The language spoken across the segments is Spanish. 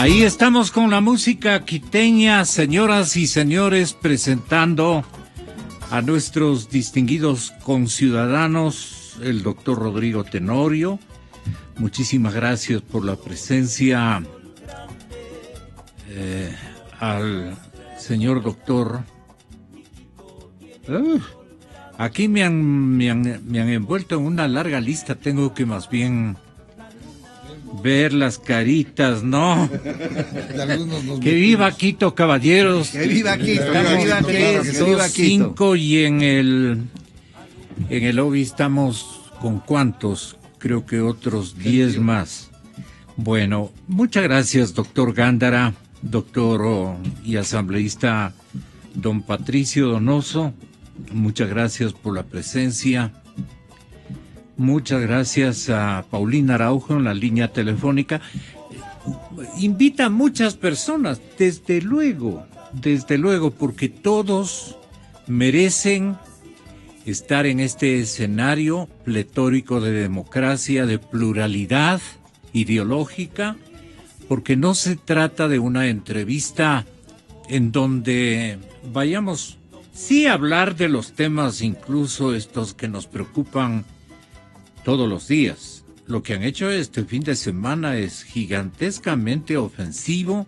Ahí estamos con la música quiteña, señoras y señores, presentando a nuestros distinguidos conciudadanos, el doctor Rodrigo Tenorio. Muchísimas gracias por la presencia, al señor doctor. Aquí me han envuelto en una larga lista, tengo que más bien ver las caritas, ¿no? Que viva Quito, caballeros. Que viva Quito, que viva Quito. 5 y en el lobby estamos con ¿cuántos? Creo que otros 10 más. Bueno, muchas gracias, doctor Gándara, doctor y asambleísta don Patricio Donoso. Muchas gracias por la presencia. Muchas gracias a Paulina Araujo en la línea telefónica. Invita a muchas personas, desde luego, porque todos merecen estar en este escenario pletórico de democracia, de pluralidad ideológica, porque no se trata de una entrevista en donde vayamos, sí, a hablar de los temas, incluso estos que nos preocupan todos los días. Lo que han hecho este fin de semana es gigantescamente ofensivo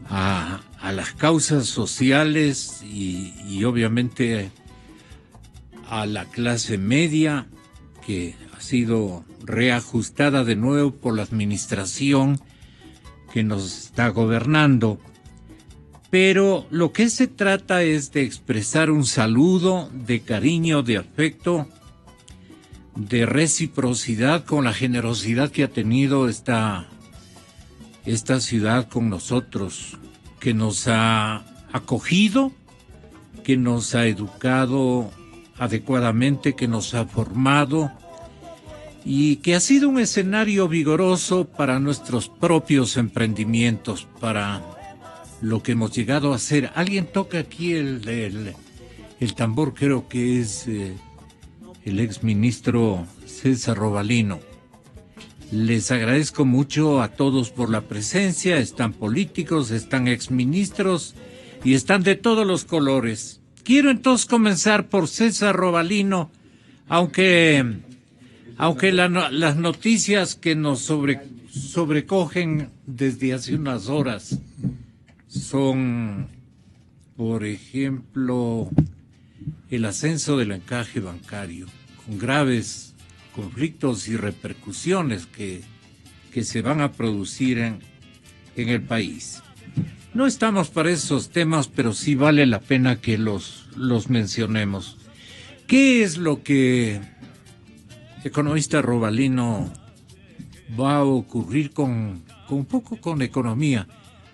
a las causas sociales y obviamente a la clase media, que ha sido reajustada de nuevo por la administración que nos está gobernando. Pero lo que se trata es de expresar un saludo de cariño, de afecto, de reciprocidad con la generosidad que ha tenido esta ciudad con nosotros, que nos ha acogido, que nos ha educado adecuadamente, que nos ha formado y que ha sido un escenario vigoroso para nuestros propios emprendimientos, para lo que hemos llegado a hacer. Alguien toca aquí el tambor, creo que es el exministro César Robalino. Les agradezco mucho a todos por la presencia. Están políticos, están exministros y están de todos los colores. Quiero entonces comenzar por César Robalino, aunque las noticias que nos sobrecogen desde hace unas horas son, por ejemplo, el ascenso del encaje bancario, con graves conflictos y repercusiones que se van a producir en el país. No estamos para esos temas, pero sí vale la pena que los mencionemos. ¿Qué es lo que, economista Robalino, va a ocurrir con economía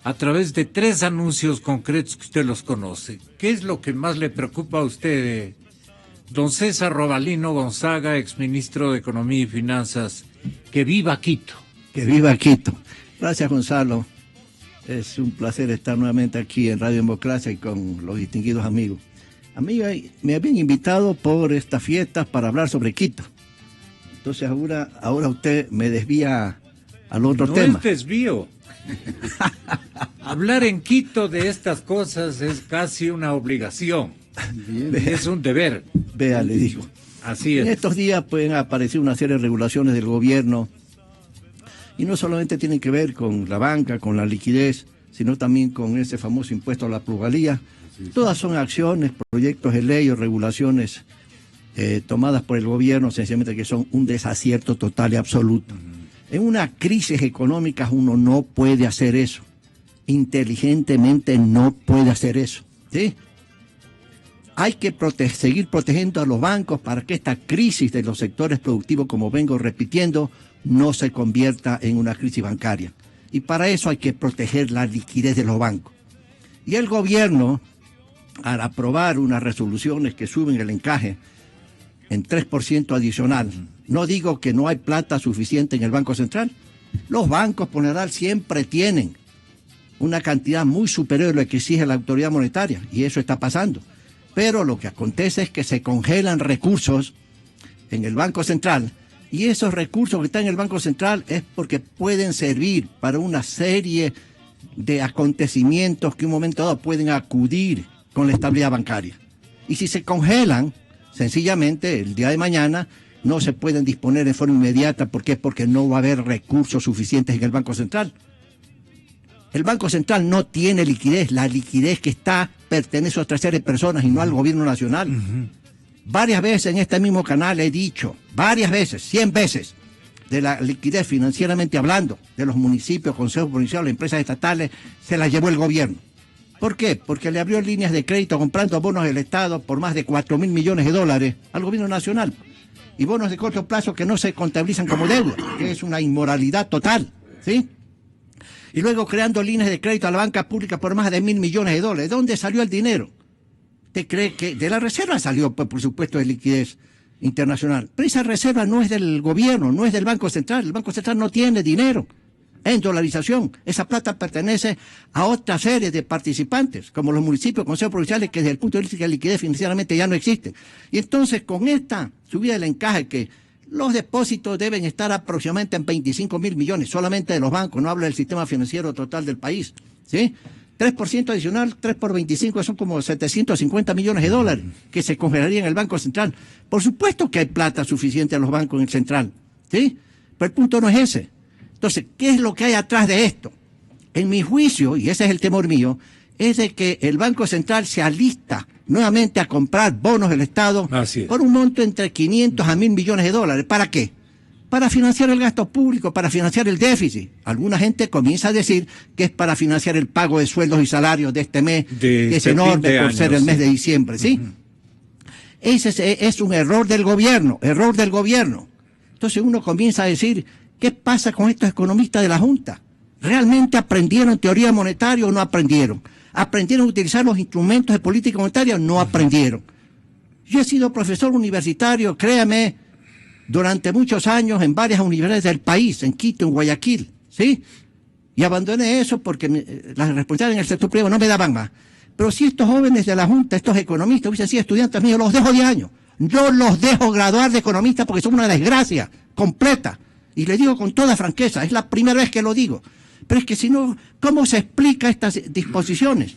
a través de 3 anuncios concretos que usted los conoce? ¿Qué es lo que más le preocupa a usted, don César Robalino Gonzaga, exministro de Economía y Finanzas? ¡Que viva Quito! ¡Que viva Quito! Gracias, Gonzalo. Es un placer estar nuevamente aquí en Radio Democracia y con los distinguidos amigos. A mí me habían invitado por estas fiestas para hablar sobre Quito. Entonces ahora usted me desvía al otro tema. No es desvío. Hablar en Quito de estas cosas es casi una obligación. Bien. Es un deber. Vea, le digo. Así es. En estos días pueden aparecer una serie de regulaciones del gobierno y no solamente tienen que ver con la banca, con la liquidez, sino también con ese famoso impuesto a la plusvalía. Todas son acciones, proyectos de ley o regulaciones tomadas por el gobierno, sencillamente que son un desacierto total y absoluto. En una crisis económica uno no puede hacer eso. Inteligentemente no puede hacer eso. ¿Sí? Hay que seguir protegiendo a los bancos para que esta crisis de los sectores productivos, como vengo repitiendo, no se convierta en una crisis bancaria. Y para eso hay que proteger la liquidez de los bancos. Y el gobierno, al aprobar unas resoluciones que suben el encaje en 3% adicional, no digo que no hay plata suficiente en el Banco Central. Los bancos, por general, siempre tienen una cantidad muy superior a lo que exige la autoridad monetaria, y eso está pasando. Pero lo que acontece es que se congelan recursos en el Banco Central Y esos recursos que están en el Banco Central es porque pueden servir para una serie de acontecimientos que en un momento dado pueden acudir con la estabilidad bancaria. Y si se congelan, sencillamente el día de mañana no se pueden disponer en forma inmediata. ¿Por qué? Porque no va a haber recursos suficientes en el Banco Central. El Banco Central no tiene liquidez. La liquidez que está pertenece a otra serie de personas y no al gobierno nacional. Varias veces en este mismo canal he dicho, varias veces, 100 veces, de la liquidez financieramente hablando, de los municipios, consejos provinciales, empresas estatales, se la llevó el gobierno. ¿Por qué? Porque le abrió líneas de crédito comprando bonos del Estado por más de 4.000 millones de dólares al gobierno nacional. Y bonos de corto plazo que no se contabilizan como deuda, que es una inmoralidad total, ¿sí? Y luego creando líneas de crédito a la banca pública por más de 1.000 millones de dólares. ¿De dónde salió el dinero? ¿Usted cree que de la reserva salió, por supuesto, de liquidez internacional? Pero esa reserva no es del gobierno, no es del Banco Central. El Banco Central no tiene dinero en dolarización. Esa plata pertenece a otra serie de participantes, como los municipios, consejos provinciales, que desde el punto de vista de la liquidez financieramente ya no existen. Y entonces, con esta subida del encaje, que los depósitos deben estar aproximadamente en 25.000 millones, solamente de los bancos, no hablo del sistema financiero total del país, ¿sí? 3% adicional, 3 por 25 son como 750 millones de dólares que se congelaría en el Banco Central. Por supuesto que hay plata suficiente a los bancos en el central, ¿sí? Pero el punto no es ese. Entonces, ¿qué es lo que hay atrás de esto? En mi juicio, y ese es el temor mío, es de que el Banco Central se alista nuevamente a comprar bonos del Estado por un monto entre 500 a 1.000 millones de dólares. ¿Para qué? Para financiar el gasto público, para financiar el déficit. Alguna gente comienza a decir que es para financiar el pago de sueldos y salarios de este mes, que es enorme por ser el mes de diciembre, ¿sí? Ese es un error del gobierno, Entonces uno comienza a decir, ¿qué pasa con estos economistas de la Junta? ¿Realmente aprendieron teoría monetaria o no aprendieron? ¿Aprendieron a utilizar los instrumentos de política monetaria o no aprendieron? Yo he sido profesor universitario, créame, durante muchos años en varias universidades del país, en Quito, en Guayaquil, ¿sí? Y abandoné eso porque las responsabilidades en el sector privado no me daban más. Pero si estos jóvenes de la Junta, estos economistas, hubiesen sido estudiantes míos, los dejo 10 años. Yo los dejo graduar de economistas porque son una desgracia completa. Y le digo con toda franqueza, es la primera vez que lo digo. Pero es que si no, ¿cómo se explica estas disposiciones?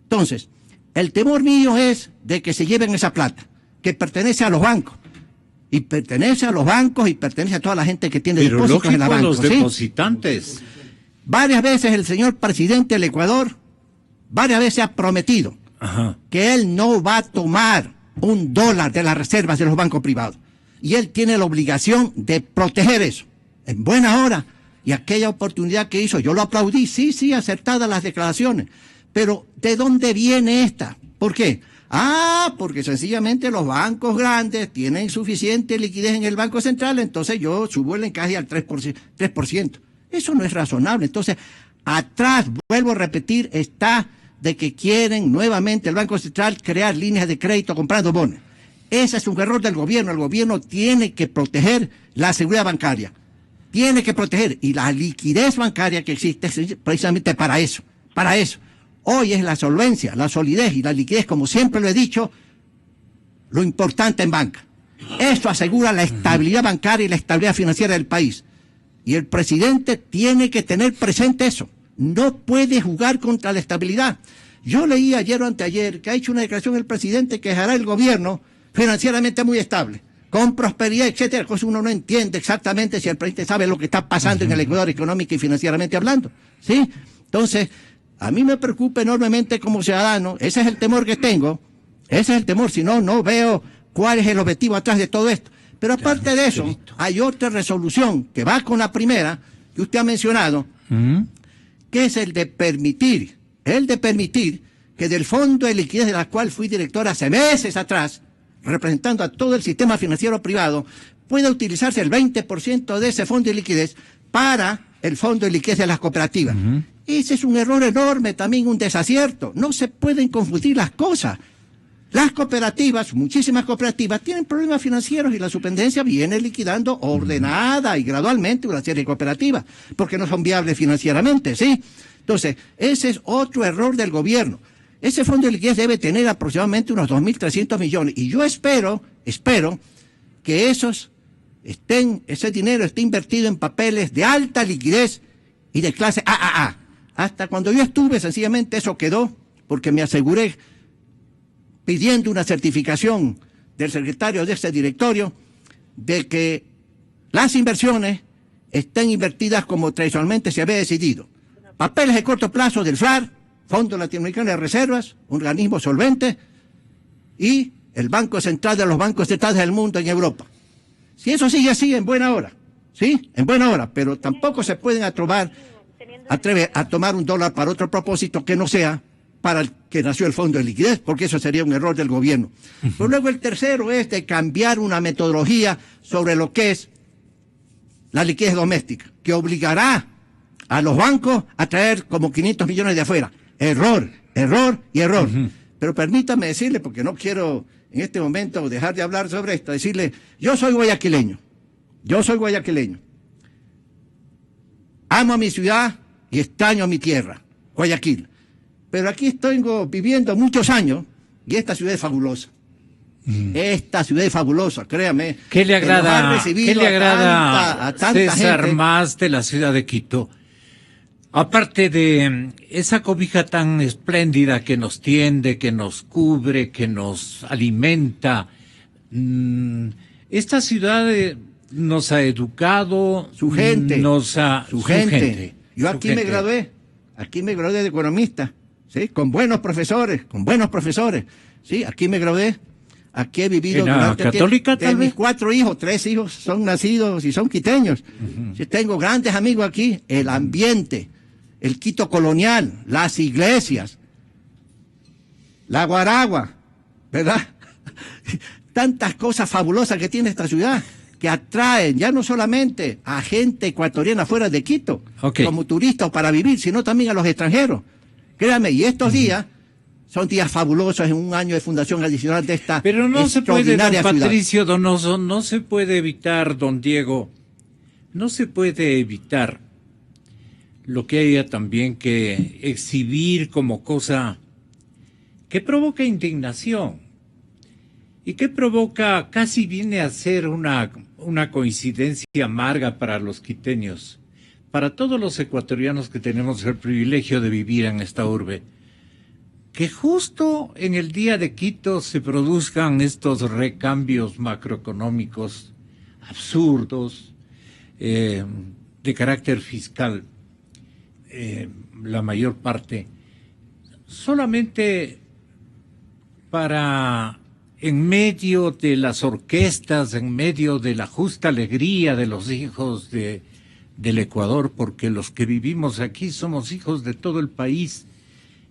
Entonces, el temor mío es de que se lleven esa plata, que pertenece a los bancos. Y pertenece a los bancos y pertenece a toda la gente que tiene depósitos en la banca. Pero lógico, los depositantes. Varias veces el señor presidente del Ecuador, varias veces ha prometido que él no va a tomar $1 de las reservas de los bancos privados. Y él tiene la obligación de proteger eso. En buena hora. Y aquella oportunidad que hizo, yo lo aplaudí, sí, acertadas las declaraciones. Pero, ¿de dónde viene esta? ¿Por qué? Porque sencillamente los bancos grandes tienen suficiente liquidez en el Banco Central, entonces yo subo el encaje al 3%. Eso no es razonable. Entonces, atrás, vuelvo a repetir, está de que quieren nuevamente el Banco Central crear líneas de crédito comprando bonos. Ese es un error del gobierno. El gobierno tiene que proteger la seguridad bancaria. Tiene que proteger. Y la liquidez bancaria que existe es precisamente para eso. Para eso. Hoy es la solvencia, la solidez y la liquidez, como siempre lo he dicho, lo importante en banca. Eso asegura la estabilidad bancaria y la estabilidad financiera del país. Y el presidente tiene que tener presente eso. No puede jugar contra la estabilidad. Yo leí ayer o anteayer que ha hecho una declaración el presidente que dejará el gobierno financieramente muy estable, con prosperidad, etcétera. Cosa uno no entiende exactamente si el presidente sabe lo que está pasando en el Ecuador económico y financieramente hablando, ¿sí? Entonces, a mí me preocupa enormemente como ciudadano. Ese es el temor que tengo. Ese es el temor. Si no, no veo cuál es el objetivo atrás de todo esto. Pero aparte de eso, hay otra resolución que va con la primera que usted ha mencionado, que es el de permitir que del Fondo de Liquidez, de la cual fui director hace meses atrás, representando a todo el sistema financiero privado, pueda utilizarse el 20% de ese fondo de liquidez para el fondo de liquidez de las cooperativas. Ese es un error enorme, también un desacierto. No se pueden confundir las cosas. Las cooperativas, muchísimas cooperativas, tienen problemas financieros y la superintendencia viene liquidando ordenada y gradualmente una serie de cooperativas, porque no son viables financieramente, ¿sí? Entonces, ese es otro error del gobierno. Ese fondo de liquidez debe tener aproximadamente unos 2.300 millones. Y yo espero que esos ese dinero esté invertido en papeles de alta liquidez y de clase AAA. Hasta cuando yo estuve, sencillamente eso quedó, porque me aseguré, pidiendo una certificación del secretario de ese directorio, de que las inversiones estén invertidas como tradicionalmente se había decidido. Papeles de corto plazo del FLAR, Fondo Latinoamericano de Reservas, un organismo solvente, y el Banco Central de los bancos centrales del mundo en Europa. Si eso sigue así, en buena hora, ¿sí? En buena hora, pero tampoco se pueden atrever a tomar un dólar para otro propósito que no sea para el que nació el Fondo de Liquidez, porque eso sería un error del gobierno. Pero luego el tercero es de cambiar una metodología sobre lo que es la liquidez doméstica, que obligará a los bancos a traer como 500 millones de afuera. Error, error y error. Pero permítame decirle, porque no quiero en este momento dejar de hablar sobre esto, decirle, yo soy guayaquileño, amo a mi ciudad y extraño a mi tierra, Guayaquil. Pero aquí estoy viviendo muchos años y esta ciudad es fabulosa. Esta ciudad es fabulosa, créame. ¿Qué le agrada a tanta César gente más de la ciudad de Quito? Aparte de esa cobija tan espléndida que nos tiende, que nos cubre, que nos alimenta, esta ciudad nos ha educado, su gente. Yo aquí me gradué de economista, ¿sí? Con buenos profesores, ¿sí? Aquí me gradué. Aquí he vivido ¿En la católica, tal vez? Mis 4 hijos, 3 hijos son nacidos y son quiteños. Sí, tengo grandes amigos aquí. El ambiente, el Quito colonial, las iglesias, la guaragua, ¿verdad? Tantas cosas fabulosas que tiene esta ciudad, que atraen ya no solamente a gente ecuatoriana fuera de Quito, como turistas para vivir, sino también a los extranjeros. Créame, y estos días son días fabulosos en un año de fundación adicional de esta Pero no se puede, don Patricio ciudad. Donoso, no se puede evitar, don Diego, no se puede evitar lo que haya también que exhibir como cosa que provoca indignación y que provoca, casi viene a ser una coincidencia amarga para los quiteños, para todos los ecuatorianos que tenemos el privilegio de vivir en esta urbe, que justo en el día de Quito se produzcan estos recambios macroeconómicos absurdos, de carácter fiscal, la mayor parte, solamente para, en medio de las orquestas, en medio de la justa alegría de los hijos del Ecuador, porque los que vivimos aquí somos hijos de todo el país,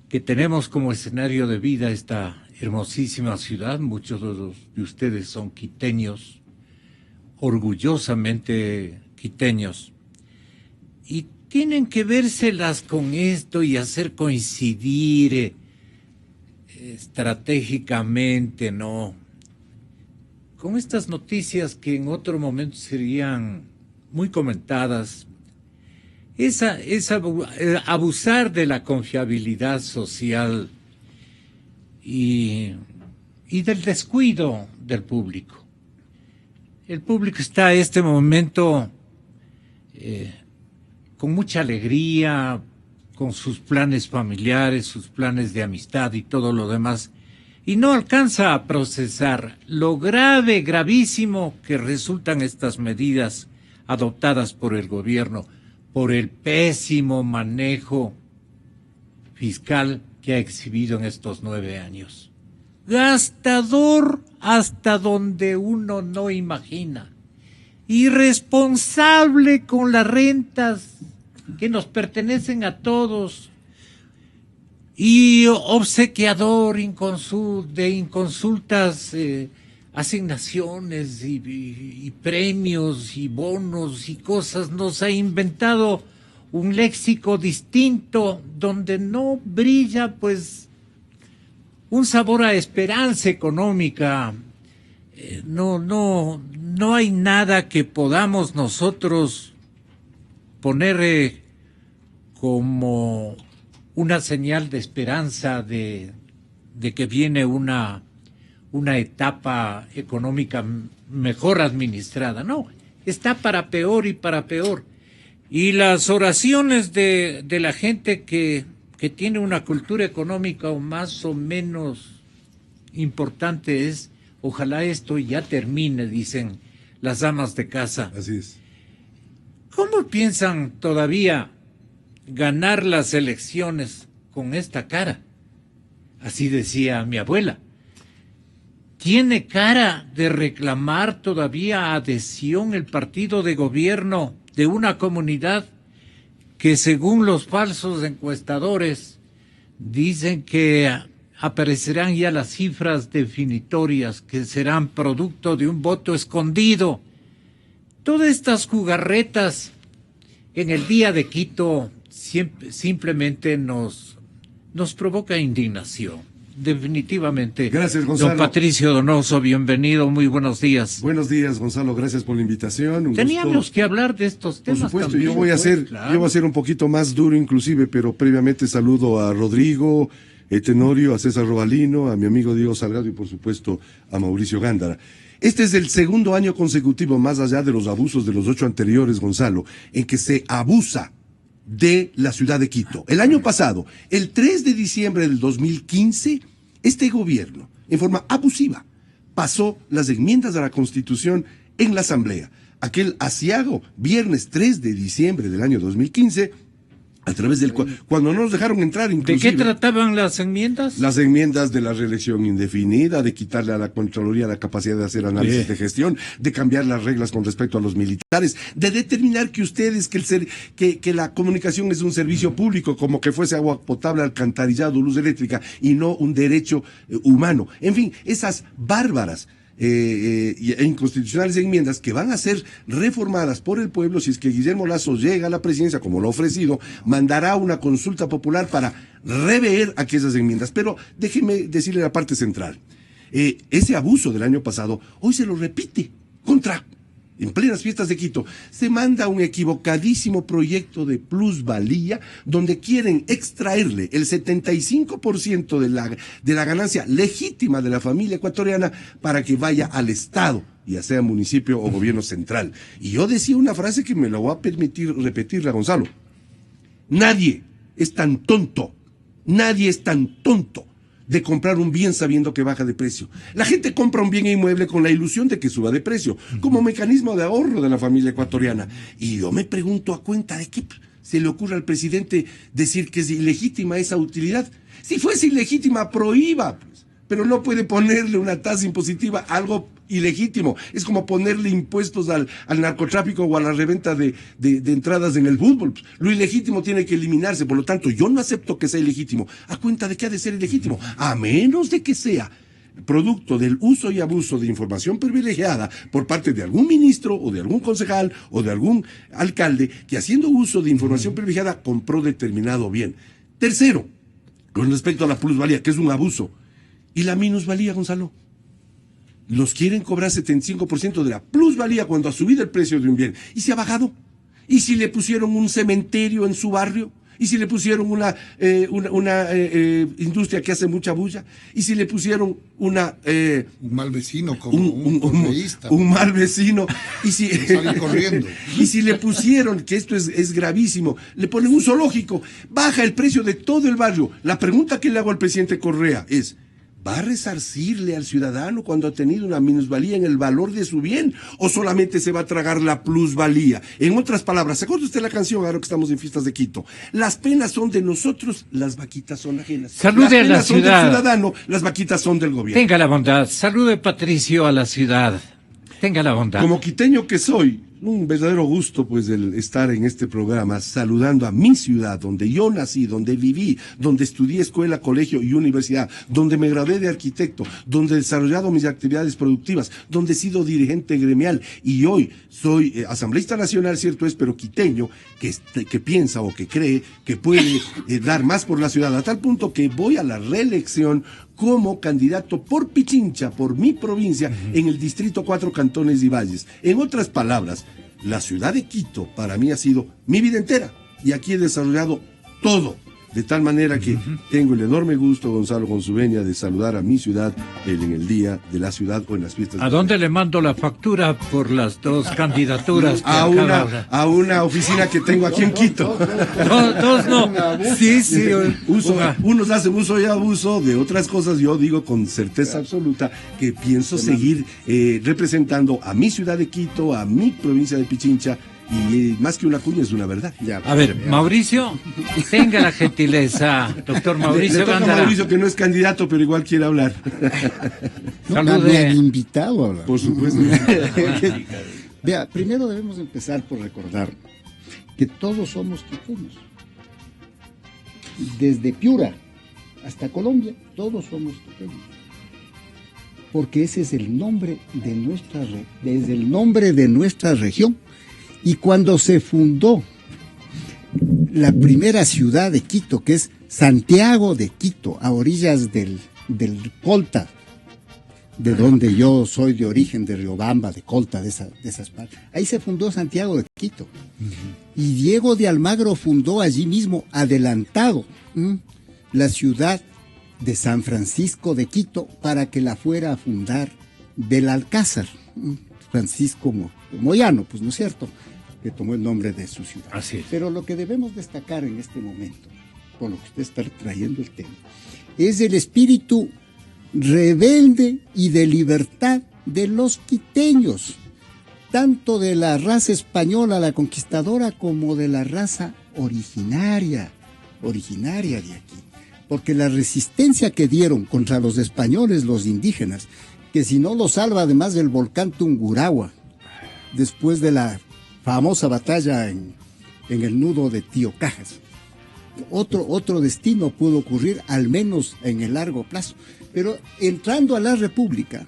que tenemos como escenario de vida esta hermosísima ciudad. Muchos de ustedes son quiteños, orgullosamente quiteños, y tienen que vérselas con esto y hacer coincidir estratégicamente, ¿no?, con estas noticias que en otro momento serían muy comentadas. Es abusar de la confiabilidad social y del descuido del público. El público está a este momento con mucha alegría, con sus planes familiares, sus planes de amistad y todo lo demás, y no alcanza a procesar lo grave, gravísimo que resultan estas medidas adoptadas por el gobierno, por el pésimo manejo fiscal que ha exhibido en estos 9 años. Gastador hasta donde uno no imagina. Irresponsable con las rentas que nos pertenecen a todos. Y obsequiador de inconsultas asignaciones y premios y bonos y cosas. Nos ha inventado un léxico distinto donde no brilla pues un sabor a esperanza económica. No hay nada que podamos nosotros poner como una señal de esperanza de que viene una etapa económica mejor administrada. No, está para peor y para peor. Y las oraciones de la gente que tiene una cultura económica o más o menos importante es, ojalá esto ya termine, dicen las amas de casa. Así es. ¿Cómo piensan todavía ganar las elecciones con esta cara? Así decía mi abuela. ¿Tiene cara de reclamar todavía adhesión el partido de gobierno de una comunidad que, según los falsos encuestadores, dicen que aparecerán ya las cifras definitorias, que serán producto de un voto escondido? Todas estas jugarretas en el día de Quito simplemente nos provoca indignación. Definitivamente. Gracias, Gonzalo. Don Patricio Donoso, bienvenido, muy buenos días. Buenos días, Gonzalo, gracias por la invitación. Teníamos que hablar de estos temas. Por supuesto, también, yo voy a ser un poquito más duro inclusive, pero previamente saludo a Rodrigo, Tenorio, a César Robalino, a mi amigo Diego Salgado y por supuesto a Mauricio Gándara. Este es el segundo año consecutivo, más allá de los abusos de los 8 anteriores, Gonzalo, en que se abusa de la ciudad de Quito. El año pasado, el 3 de diciembre del 2015, este gobierno, en forma abusiva, pasó las enmiendas a la Constitución en la Asamblea. Aquel aciago viernes 3 de diciembre del año 2015, a través del cual, cuando no nos dejaron entrar inclusive... ¿De qué trataban las enmiendas? Las enmiendas de la reelección indefinida, de quitarle a la Contraloría la capacidad de hacer análisis de gestión, de cambiar las reglas con respecto a los militares, de determinar que ustedes, que la comunicación es un servicio público, como que fuese agua potable, alcantarillado, luz eléctrica, y no un derecho humano. En fin, esas bárbaras e inconstitucionales enmiendas que van a ser reformadas por el pueblo si es que Guillermo Lasso llega a la presidencia, como lo ha ofrecido, mandará una consulta popular para rever aquellas enmiendas. Pero déjeme decirle la parte central. Ese abuso del año pasado, hoy se lo repite en plenas fiestas de Quito. Se manda un equivocadísimo proyecto de plusvalía donde quieren extraerle el 75% de la ganancia legítima de la familia ecuatoriana para que vaya al Estado, ya sea municipio o gobierno central. Y yo decía una frase que me la voy a permitir repetirla, Gonzalo. Nadie es tan tonto de comprar un bien sabiendo que baja de precio. La gente compra un bien inmueble con la ilusión de que suba de precio, como mecanismo de ahorro de la familia ecuatoriana. Y yo me pregunto, ¿a cuenta de qué se le ocurre al presidente decir que es ilegítima esa utilidad? Si fuese ilegítima, prohíba, pues. Pero no puede ponerle una tasa impositiva a algo ilegítimo. Es como ponerle impuestos al narcotráfico o a la reventa de entradas en el fútbol. Lo ilegítimo tiene que eliminarse. Por lo tanto, yo no acepto que sea ilegítimo. ¿A cuenta de qué ha de ser ilegítimo? A menos de que sea producto del uso y abuso de información privilegiada por parte de algún ministro o de algún concejal o de algún alcalde que, haciendo uso de información privilegiada, compró determinado bien. Tercero, con respecto a la plusvalía, que es un abuso. ¿Y la minusvalía, Gonzalo? Los quieren cobrar 75% de la plusvalía cuando ha subido el precio de un bien. ¿Y se ha bajado? ¿Y si le pusieron un cementerio en su barrio? ¿Y si le pusieron una industria que hace mucha bulla? ¿Y si le pusieron un mal vecino, como un correísta? Un mal vecino. ¿Y si, sale corriendo? Y si le pusieron, que esto es gravísimo, le ponen un zoológico, baja el precio de todo el barrio. La pregunta que le hago al presidente Correa es: ¿va a resarcirle al ciudadano cuando ha tenido una minusvalía en el valor de su bien? ¿O solamente se va a tragar la plusvalía? En otras palabras, ¿se acuerda usted la canción ahora que estamos en fiestas de Quito? Las penas son de nosotros, las vaquitas son ajenas. Salude a la Las penas son del ciudad. ciudadano, las vaquitas son del gobierno. Tenga la bondad. Salude, Patricio, a la ciudad. Tenga la bondad. Como quiteño que soy, un verdadero gusto pues el estar en este programa saludando a mi ciudad, donde yo nací, donde viví, donde estudié escuela, colegio y universidad, donde me gradué de arquitecto, donde he desarrollado mis actividades productivas, donde he sido dirigente gremial y hoy soy asambleísta nacional, cierto es, pero quiteño que piensa o que cree que puede dar más por la ciudad, a tal punto que voy a la reelección como candidato por Pichincha, por mi provincia, en el distrito 4 Cantones y Valles. En otras palabras, la ciudad de Quito para mí ha sido mi vida entera y aquí he desarrollado todo De tal manera que tengo el enorme gusto, Gonzalo Gonzubenia, de saludar a mi ciudad en el día de la ciudad o en las fiestas. ¿A dónde le mando la factura por las dos candidaturas? A una oficina que tengo aquí en Quito. Dos no. Sí, sí. Unos hacen uso y abuso de otras cosas. Yo digo con certeza absoluta que pienso seguir representando a mi ciudad de Quito, a mi provincia de Pichincha. Y más que una cuña es una verdad. A ver, Mauricio, tenga la gentileza, doctor Mauricio le toca Gándara. a Mauricio, que no es candidato, pero igual quiere hablar. No, me han invitado a hablar. Por supuesto. Vea, primero debemos empezar por recordar que todos somos quiteños. Desde Piura hasta Colombia, todos somos quiteños. Porque ese es el nombre de nuestra región. Y cuando se fundó la primera ciudad de Quito, que es Santiago de Quito, a orillas del Colta, de donde yo soy de origen, de Riobamba, de Colta, de esas partes, ahí se fundó Santiago de Quito. Y Diego de Almagro fundó allí mismo, adelantado, la ciudad de San Francisco de Quito para que la fuera a fundar Belalcázar, Francisco Moyano, pues no es cierto, que tomó el nombre de su ciudad. Así es. Pero lo que debemos destacar en este momento, por lo que usted está trayendo el tema, es el espíritu rebelde y de libertad de los quiteños, tanto de la raza española, la conquistadora, como de la raza originaria de aquí. Porque la resistencia que dieron contra los españoles, los indígenas, que si no los salva además del volcán Tungurahua, después de la famosa batalla en el nudo de Tío Cajas. Otro destino pudo ocurrir, al menos en el largo plazo. Pero entrando a la República,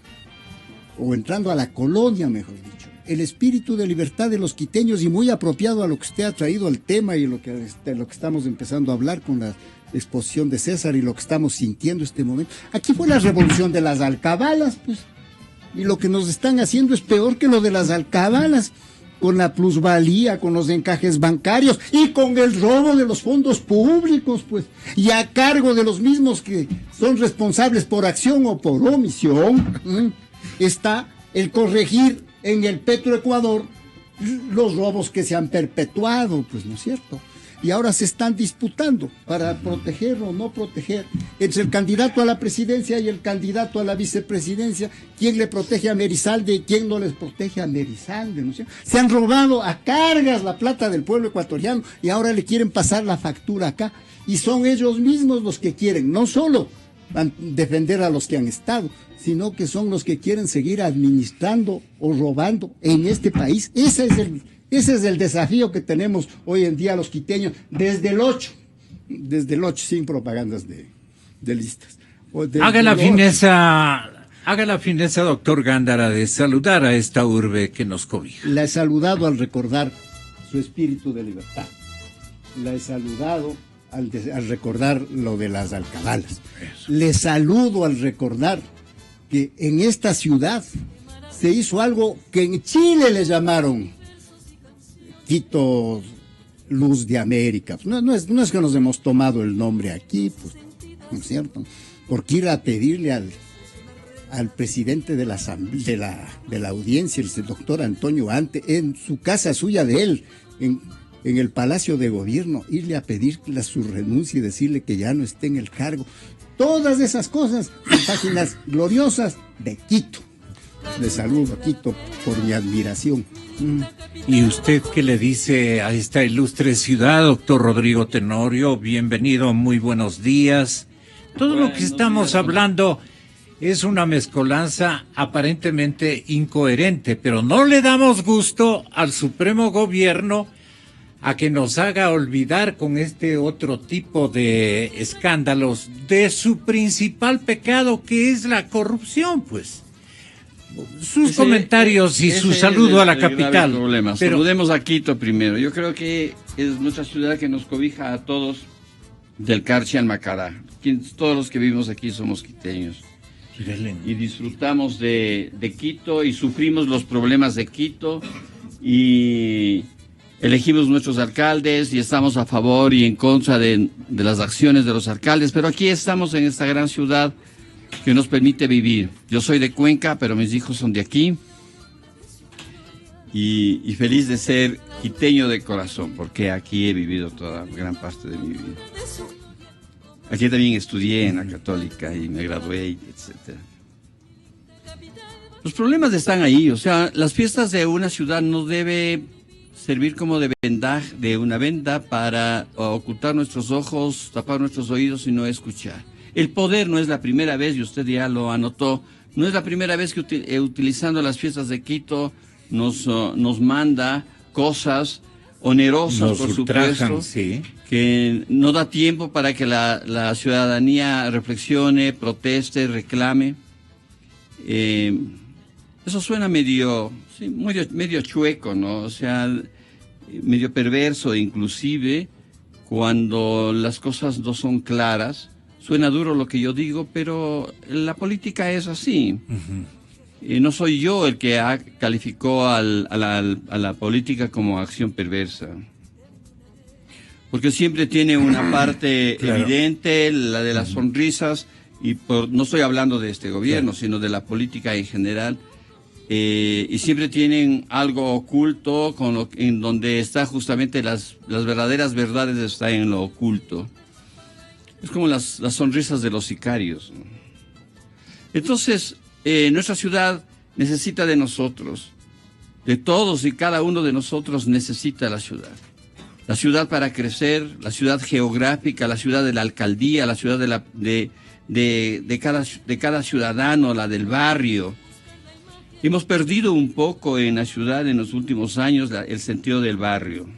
o entrando a la colonia, mejor dicho, el espíritu de libertad de los quiteños, y muy apropiado a lo que usted ha traído al tema y lo que estamos empezando a hablar con la exposición de César y lo que estamos sintiendo este momento. Aquí fue la revolución de las alcabalas, pues, y lo que nos están haciendo es peor que lo de las alcabalas, con la plusvalía, con los encajes bancarios y con el robo de los fondos públicos, pues, y a cargo de los mismos que son responsables por acción o por omisión, está el corregir en el Petroecuador los robos que se han perpetuado, pues, ¿no es cierto? Y ahora se están disputando para proteger o no proteger entre el candidato a la presidencia y el candidato a la vicepresidencia. ¿Quién le protege a Merizalde y quién no les protege a Merizalde? ¿No es cierto? Se han robado a cargas la plata del pueblo ecuatoriano y ahora le quieren pasar la factura acá. Y son ellos mismos los que quieren no solo defender a los que han estado, sino que son los que quieren seguir administrando o robando en este país. Ese es el desafío que tenemos hoy en día los quiteños, desde el 8, sin propagandas de listas. Haga la fineza, doctor Gándara, de saludar a esta urbe que nos cobija. La he saludado al recordar su espíritu de libertad. La he saludado al recordar lo de las alcabalas. Eso. Le saludo al recordar que en esta ciudad se hizo algo que en Chile le llamaron Quito Luz de América. No es que nos hemos tomado el nombre aquí, pues, ¿no es cierto? Porque ir a pedirle al presidente de la audiencia, el doctor Antonio Ante, en su casa suya de él, en el Palacio de Gobierno, irle a pedirle su renuncia y decirle que ya no esté en el cargo. Todas esas cosas son páginas gloriosas de Quito. Le saludo a Quito por mi admiración. ¿Y usted qué le dice a esta ilustre ciudad, doctor Rodrigo Tenorio? Bienvenido, muy buenos días. Todo lo que estamos hablando es una mezcolanza aparentemente incoherente, pero no le damos gusto al Supremo Gobierno a que nos haga olvidar con este otro tipo de escándalos de su principal pecado, que es la corrupción, pues. Sus comentarios y su saludo a la capital. Pero saludemos a Quito primero. Yo creo que es nuestra ciudad que nos cobija a todos, del Carchi al Macará. Todos los que vivimos aquí somos quiteños. Y disfrutamos de Quito y sufrimos los problemas de Quito. Y elegimos nuestros alcaldes y estamos a favor y en contra de las acciones de los alcaldes, pero aquí estamos en esta gran ciudad que nos permite vivir. Yo soy de Cuenca, pero mis hijos son de aquí. Y feliz de ser quiteño de corazón, porque aquí he vivido toda gran parte de mi vida. Aquí también estudié en la Católica y me gradué, etc. Los problemas están ahí, o sea, las fiestas de una ciudad no debe servir como de una venda para ocultar nuestros ojos, tapar nuestros oídos y no escuchar. El poder no es la primera vez, y usted ya lo anotó, no es la primera vez que utilizando las fiestas de Quito nos manda cosas onerosas, por supuesto, sí, que no da tiempo para que la ciudadanía reflexione, proteste, reclame. Eso suena medio chueco, ¿no? O sea, medio perverso inclusive, cuando las cosas no son claras. Suena duro lo que yo digo, pero la política es así. No soy yo el que calificó a la política como acción perversa. Porque siempre tiene una parte evidente, la de las sonrisas, y no estoy hablando de este gobierno, sino de la política en general. Y siempre tienen algo oculto en donde está justamente las verdaderas verdades están en lo oculto. Es como las sonrisas de los sicarios, ¿no? Entonces, nuestra ciudad necesita de nosotros, de todos y cada uno de nosotros necesita la ciudad. La ciudad para crecer, la ciudad geográfica, la ciudad de la alcaldía, la ciudad de cada ciudadano, la del barrio. Hemos perdido un poco en la ciudad en los últimos años el sentido del barrio.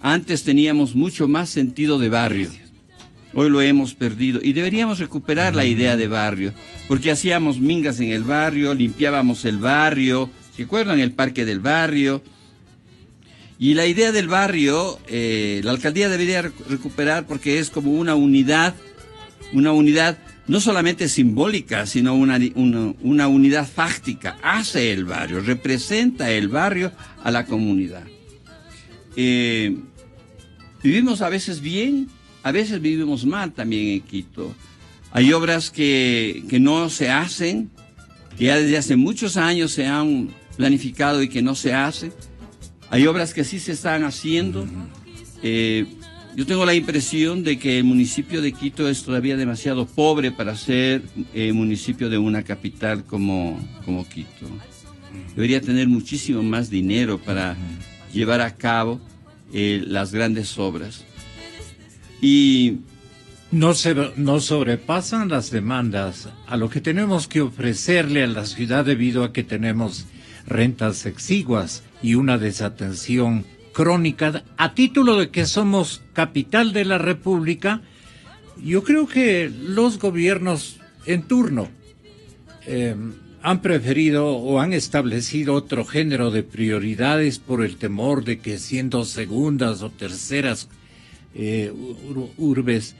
Antes teníamos mucho más sentido de barrio. Hoy lo hemos perdido y deberíamos recuperar la idea de barrio, porque hacíamos mingas en el barrio, limpiábamos el barrio, ¿se acuerdan? El parque del barrio. Y la idea del barrio, la alcaldía debería recuperar porque es como una unidad no solamente simbólica, sino una unidad fáctica. Hace el barrio, representa el barrio a la comunidad. Vivimos a veces bien, a veces vivimos mal también en Quito. Hay obras que no se hacen, que ya desde hace muchos años se han planificado y que no se hacen. Hay obras que sí se están haciendo. Yo tengo la impresión de que el municipio de Quito es todavía demasiado pobre para ser municipio de una capital como Quito. Debería tener muchísimo más dinero para llevar a cabo las grandes obras. Y no sobrepasan las demandas a lo que tenemos que ofrecerle a la ciudad debido a que tenemos rentas exiguas y una desatención crónica. A título de que somos capital de la República, yo creo que los gobiernos en turno han preferido o han establecido otro género de prioridades por el temor de que siendo segundas o terceras urbes,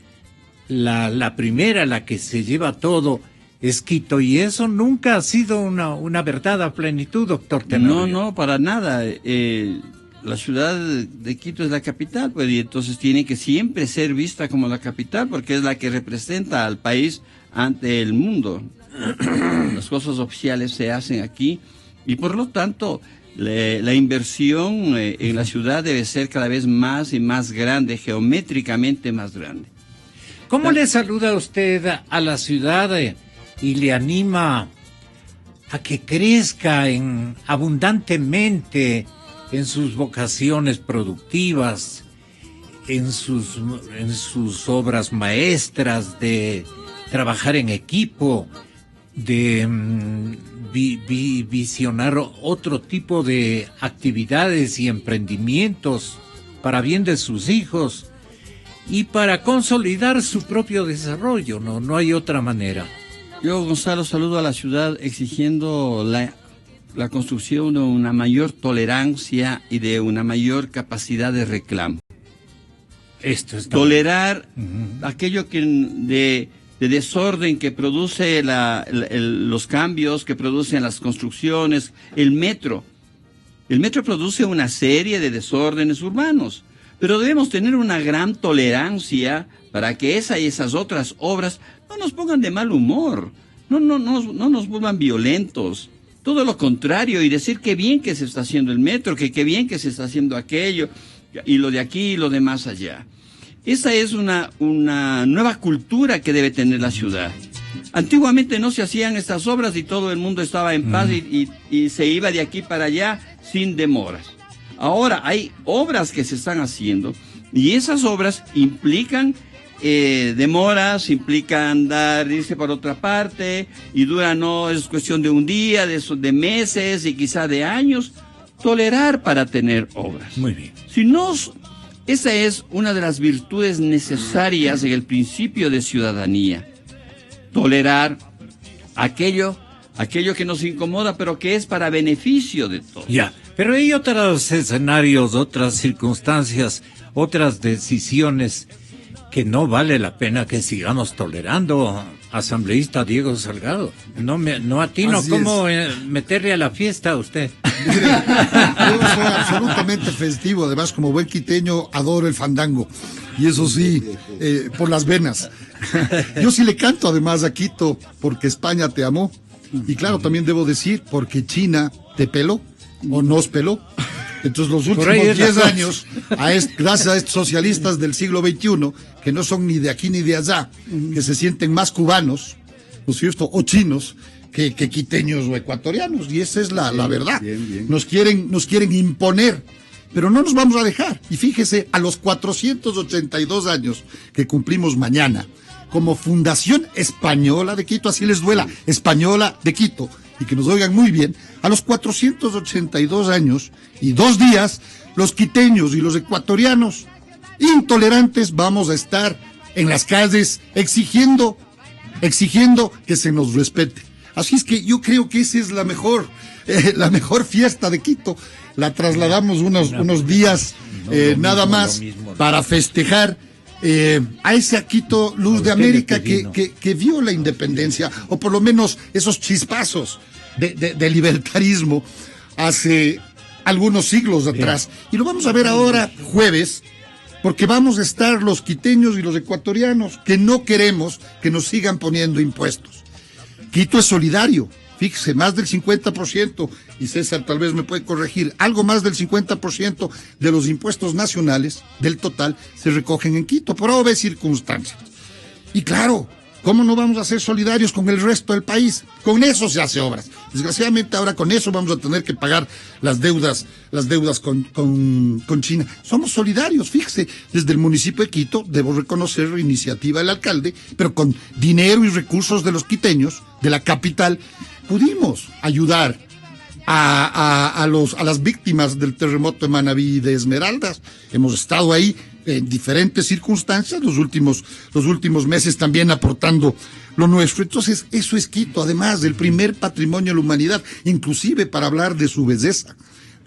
la primera, la que se lleva todo, es Quito, y eso nunca ha sido una verdad a plenitud, doctor Tenorio. No, para nada. La ciudad de Quito es la capital, pues, y entonces tiene que siempre ser vista como la capital, porque es la que representa al país ante el mundo. Las cosas oficiales se hacen aquí, y por lo tanto, la inversión en la ciudad debe ser cada vez más y más grande, geométricamente más grande. ¿Cómo le saluda usted a la ciudad y le anima a que crezca abundantemente en sus vocaciones productivas, en sus obras maestras de trabajar en equipo, de visionar otro tipo de actividades y emprendimientos para bien de sus hijos y para consolidar su propio desarrollo? No hay otra manera. Yo, Gonzalo, saludo a la ciudad exigiendo la construcción de una mayor tolerancia y de una mayor capacidad de reclamo. Esto está tolerar aquello que de desorden que produce los cambios que producen las construcciones, el metro. El metro produce una serie de desórdenes urbanos, pero debemos tener una gran tolerancia para que esa y esas otras obras no nos pongan de mal humor, no nos vuelvan violentos. Todo lo contrario, y decir qué bien que se está haciendo el metro, que qué bien que se está haciendo aquello, y lo de aquí y lo de más allá. Esa es una nueva cultura que debe tener la ciudad. Antiguamente no se hacían estas obras y todo el mundo estaba en paz y se iba de aquí para allá sin demoras. Ahora hay obras que se están haciendo y esas obras implican demoras, implican irse para otra parte y no es cuestión de un día, de meses y quizá de años. Tolerar para tener obras. Muy bien. Esa es una de las virtudes necesarias en el principio de ciudadanía. Tolerar aquello que nos incomoda, pero que es para beneficio de todos. Ya, pero hay otros escenarios, otras circunstancias, otras decisiones que no vale la pena que sigamos tolerando. Asambleísta Diego Salgado, no atino cómo meterle a la fiesta a usted. Mire, yo soy absolutamente festivo, además como buen quiteño adoro el fandango, y eso sí, por las venas. Yo sí le canto además a Quito, porque España te amó, y claro, también debo decir, porque China te peló, o nos peló. Entonces los últimos 10 años, gracias a estos socialistas del siglo XXI, que no son ni de aquí ni de allá, que se sienten más cubanos, ¿no es cierto?, o chinos, que quiteños o ecuatorianos, y esa es la verdad. Bien. Nos quieren imponer, pero no nos vamos a dejar. Y fíjese, a los 482 años que cumplimos mañana, como Fundación Española de Quito, así les duela, Española de Quito, y que nos oigan muy bien, a los 482 años y 2 días, los quiteños y los ecuatorianos intolerantes vamos a estar en las calles exigiendo que se nos respete. Así es que yo creo que esa es la mejor fiesta de Quito. La trasladamos unos días nada más para festejar a ese Quito Luz de América que vio la independencia, o por lo menos esos chispazos de libertarismo hace algunos siglos atrás. Y lo vamos a ver ahora jueves, porque vamos a estar los quiteños y los ecuatorianos que no queremos que nos sigan poniendo impuestos. Quito es solidario. Fíjese, más del 50%, y César tal vez me puede corregir, algo más del 50% de los impuestos nacionales, del total, se recogen en Quito, por obvias circunstancias. Y claro, ¿cómo no vamos a ser solidarios con el resto del país? Con eso se hace obras. Desgraciadamente ahora con eso vamos a tener que pagar las deudas con China. Somos solidarios, fíjese, desde el municipio de Quito, debo reconocer la iniciativa del alcalde, pero con dinero y recursos de los quiteños, de la capital, pudimos ayudar a las víctimas del terremoto de Manabí y de Esmeraldas. Hemos estado ahí en diferentes circunstancias, los últimos meses también aportando lo nuestro. Entonces, eso es Quito, además del primer patrimonio de la humanidad, inclusive para hablar de su belleza,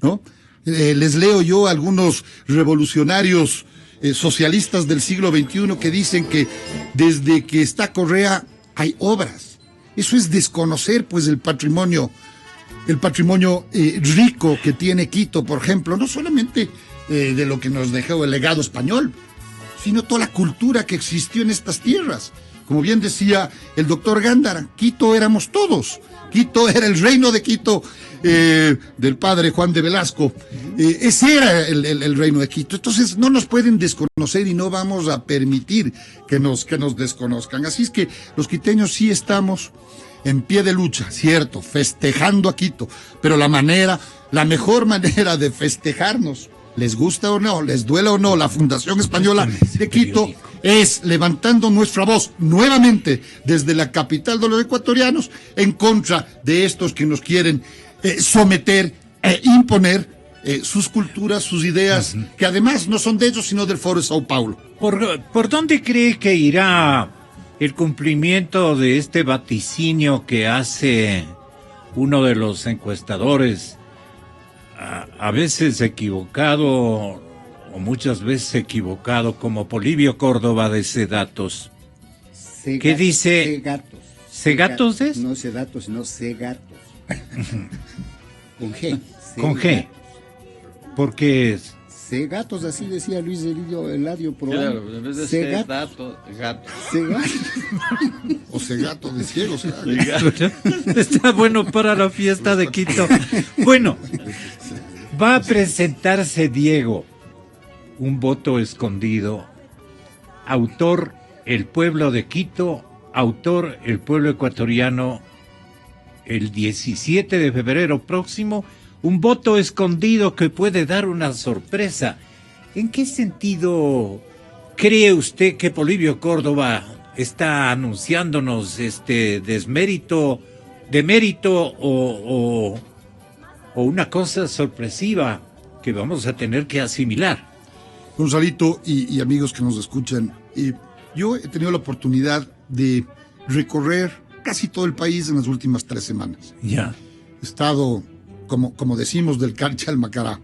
¿no? Les leo yo a algunos revolucionarios socialistas del siglo XXI que dicen que desde que está Correa hay obras. Eso es desconocer, pues, el patrimonio rico que tiene Quito, por ejemplo, no solamente de lo que nos dejó el legado español, sino toda la cultura que existió en estas tierras. Como bien decía el doctor Gándara, Quito éramos todos. Quito era el reino de Quito del padre Juan de Velasco. Ese era el reino de Quito. Entonces no nos pueden desconocer y no vamos a permitir que nos desconozcan. Así es que los quiteños sí estamos en pie de lucha, cierto, festejando a Quito, pero la mejor manera de festejarnos, les gusta o no, les duela o no, la Fundación Española de Quito, es levantando nuestra voz nuevamente desde la capital de los ecuatorianos en contra de estos que nos quieren someter e imponer sus culturas, sus ideas, que además no son de ellos, sino del Foro de Sao Paulo. ¿Por dónde cree que irá el cumplimiento de este vaticinio que hace uno de los encuestadores, a veces equivocado o muchas veces equivocado, como Polibio Córdoba de Sedatos? ¿Qué dice? Segatos. ¿Segatos es? No Sedatos, sino Segatos. Con G. Con G. ¿Por qué es? Segatos, así decía Luis Eladio Proa. Claro, en vez de sedato, gato. O segato de ciego. Está bueno para la fiesta de Quito. Bueno, va a presentarse Diego, un voto escondido. Autor, el pueblo de Quito. Autor, el pueblo ecuatoriano. El 17 de febrero próximo. Un voto escondido que puede dar una sorpresa. ¿En qué sentido cree usted que Polibio Córdoba está anunciándonos demérito o una cosa sorpresiva que vamos a tener que asimilar? Gonzalito y amigos que nos escuchan, yo he tenido la oportunidad de recorrer casi todo el país en las últimas 3 semanas. Ya. He estado, como decimos, del Carchi al Macará,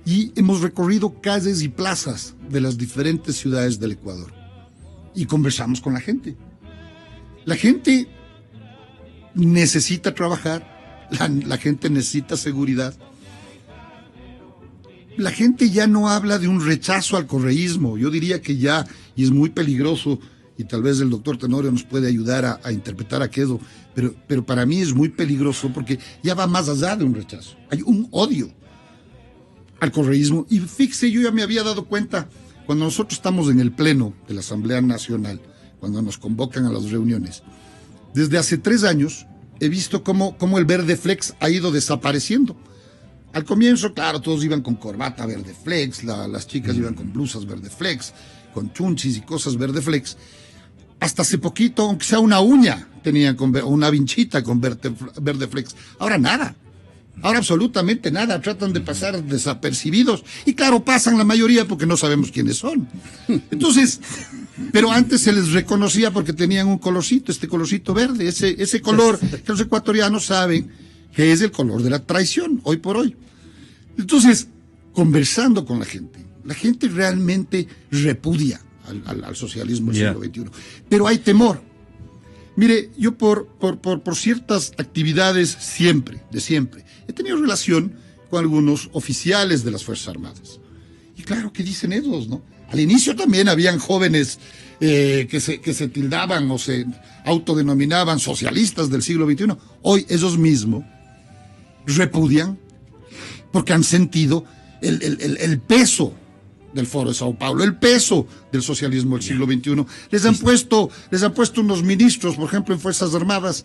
y hemos recorrido calles y plazas de las diferentes ciudades del Ecuador y conversamos con la gente. La gente necesita trabajar, la gente necesita seguridad. La gente ya no habla de un rechazo al correísmo. Yo diría que ya, y es muy peligroso, y tal vez el doctor Tenorio nos puede ayudar a interpretar aquello, pero para mí es muy peligroso porque ya va más allá de un rechazo. Hay un odio al correísmo. Y fíjese, yo ya me había dado cuenta, cuando nosotros estamos en el pleno de la Asamblea Nacional, cuando nos convocan a las reuniones, desde hace 3 años he visto cómo el verde flex ha ido desapareciendo. Al comienzo, claro, todos iban con corbata verde flex, las chicas iban con blusas verde flex, con chunchis y cosas verde flex. Hasta hace poquito, aunque sea una uña, tenían una vinchita con verde flex. Ahora nada. Ahora absolutamente nada. Tratan de pasar desapercibidos. Y claro, pasan la mayoría porque no sabemos quiénes son. Entonces, pero antes se les reconocía porque tenían un colorcito, este colorcito verde, ese color que los ecuatorianos saben que es el color de la traición, hoy por hoy. Entonces, conversando con la gente realmente repudia al socialismo del siglo XXI. Pero hay temor. Mire, yo por ciertas actividades de siempre, he tenido relación con algunos oficiales de las Fuerzas Armadas. Y claro, ¿qué dicen ellos, no? Al inicio también habían jóvenes que se tildaban o se autodenominaban socialistas del siglo XXI. Hoy ellos mismos repudian porque han sentido el peso del Foro de Sao Paulo, el peso del socialismo del siglo XXI. Les han puesto unos ministros, por ejemplo, en Fuerzas Armadas,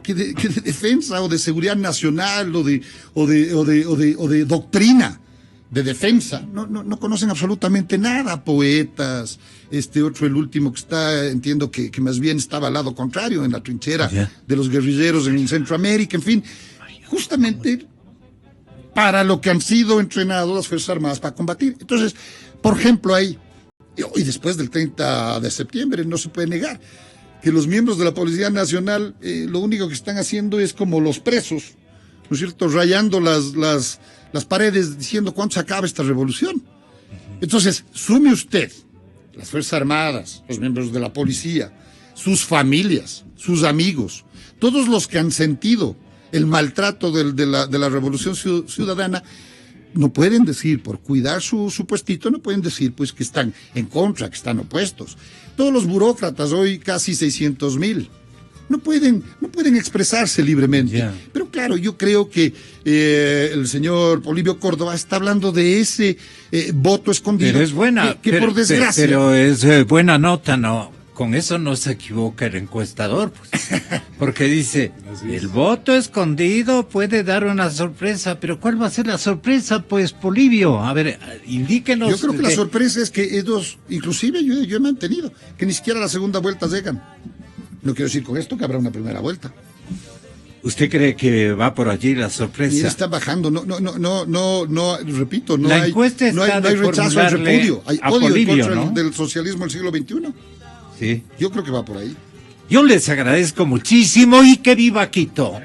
que de defensa o de seguridad nacional o de doctrina de defensa, no conocen absolutamente nada. Poetas, otro, el último que está, entiendo que más bien estaba al lado contrario, en la trinchera de los guerrilleros en Centroamérica, en fin, justamente para lo que han sido entrenados las Fuerzas Armadas para combatir. Entonces, por ejemplo, ahí, y después del 30 de septiembre, no se puede negar que los miembros de la Policía Nacional lo único que están haciendo es como los presos, ¿no es cierto?, rayando las paredes diciendo cuándo se acaba esta revolución. Entonces, sume usted las Fuerzas Armadas, los miembros de la policía, sus familias, sus amigos, todos los que han sentido el maltrato de la revolución ciudadana, no pueden decir, por cuidar su puestito, no pueden decir pues que están en contra, que están opuestos. Todos los burócratas, hoy casi 600,000, no pueden expresarse libremente. Pero claro, yo creo que el señor Polibio Córdoba está hablando de ese voto escondido. Pero es buena, que por desgracia. Pero es buena nota, ¿no? Con eso no se equivoca el encuestador, pues, porque dice, el voto escondido puede dar una sorpresa, pero ¿cuál va a ser la sorpresa, pues, Polibio? A ver, indíquenos. Yo creo que la sorpresa es que ellos, inclusive yo he mantenido, que ni siquiera a la segunda vuelta llegan. No quiero decir con esto que habrá una primera vuelta. ¿Usted cree que va por allí la sorpresa? Y está bajando, no, repito, no la hay, encuesta no está hay rechazo al repudio, hay odio Polibio, en contra ¿no?, del socialismo del siglo XXI. Sí. Yo creo que va por ahí. Yo les agradezco muchísimo y que viva Quito.